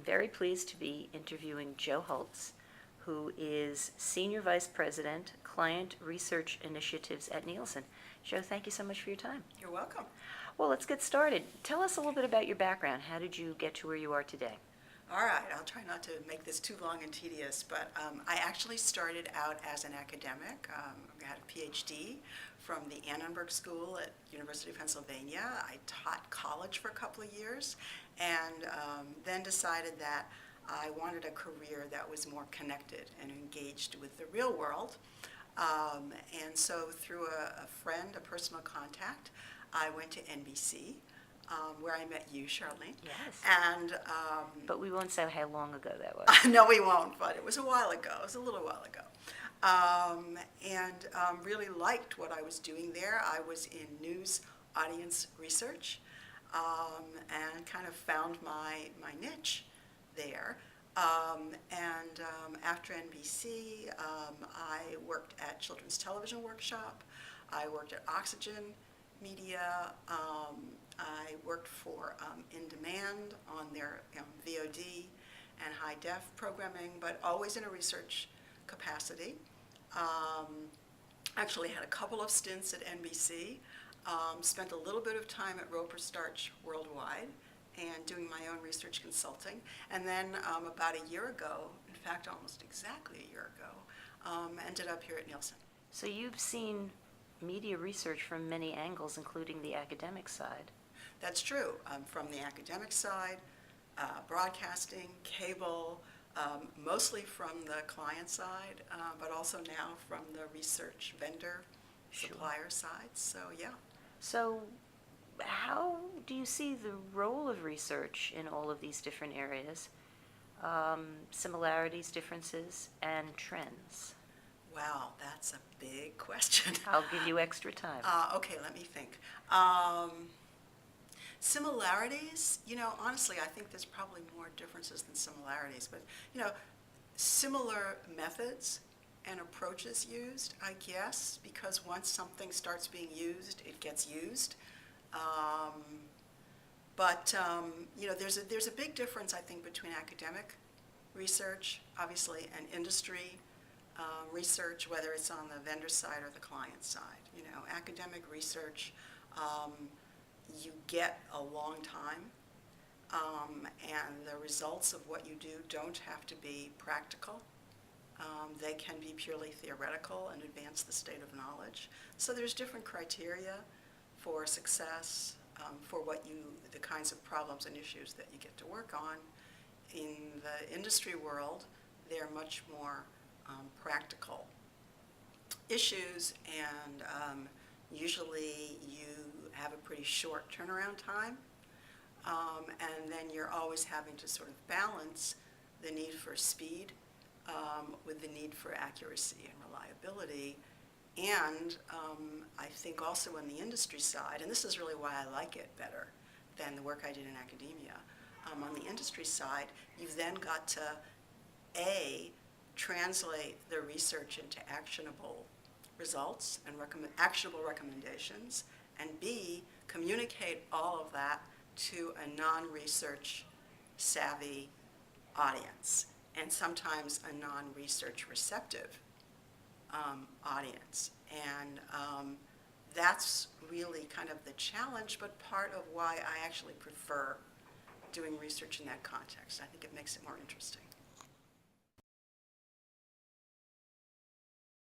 very pleased to be interviewing Joe Holz, who is Senior Vice President, Client Research Initiatives at Nielsen. Joe, thank you so much for your time. You're welcome. Well, let's get started. Tell us a little bit about your background. How did you get to where you are today? All right, I'll try not to make this too long and tedious, but I actually started out as an academic. I had a PhD from the Annenberg School at University of Pennsylvania. I taught college for a couple of years and then decided that I wanted a career that was more connected and engaged with the real world. And so through a friend, a personal contact, I went to NBC. Where I met you, Charlene. Yes. And But we won't say how long ago that was. no, we won't, but it was a while ago. It was a little while ago. Really liked what I was doing there. I was in news audience research and kind of found my niche there. After NBC, I worked at Children's Television Workshop. I worked at Oxygen Media. I worked for In Demand on their VOD and high def programming, but always in a research capacity. Actually had a couple of stints at NBC, spent a little bit of time at Roper Starch Worldwide and doing my own research consulting. And then about a year ago, in fact almost exactly a year ago, ended up here at Nielsen. So you've seen media research from many angles, including the academic side. That's true. From the academic side, broadcasting, cable, mostly from the client side, but also now from the research vendor, supplier side. So, yeah. So how do you see the role of research in all of these different areas? Similarities, differences, and trends? Wow, that's a big question. I'll give you extra time. Okay, let me think. Similarities, honestly, I think there's probably more differences than similarities, but, similar methods and approaches used, I guess, because once something starts being used, it gets used. There's a big difference, I think, between academic research, obviously, and industry research, whether it's on the vendor side or the client side. Academic research, you get a long time, and the results of what you do don't have to be practical. They can be purely theoretical and advance the state of knowledge. So there's different criteria for success, for the kinds of problems and issues that you get to work on. In the industry world, they're much more practical issues, and usually you have a pretty short turnaround time, and then you're always having to sort of balance the need for speed with the need for accuracy and reliability. And I think also on the industry side, and this is really why I like it better than the work I did in academia, on the industry side, you've then got to translate the research into actionable results and actionable recommendations, and B, communicate all of that to a non-research savvy audience, and sometimes a non-research receptive audience. And that's really kind of the challenge, but part of why I actually prefer doing research in that context. I think it makes it more interesting.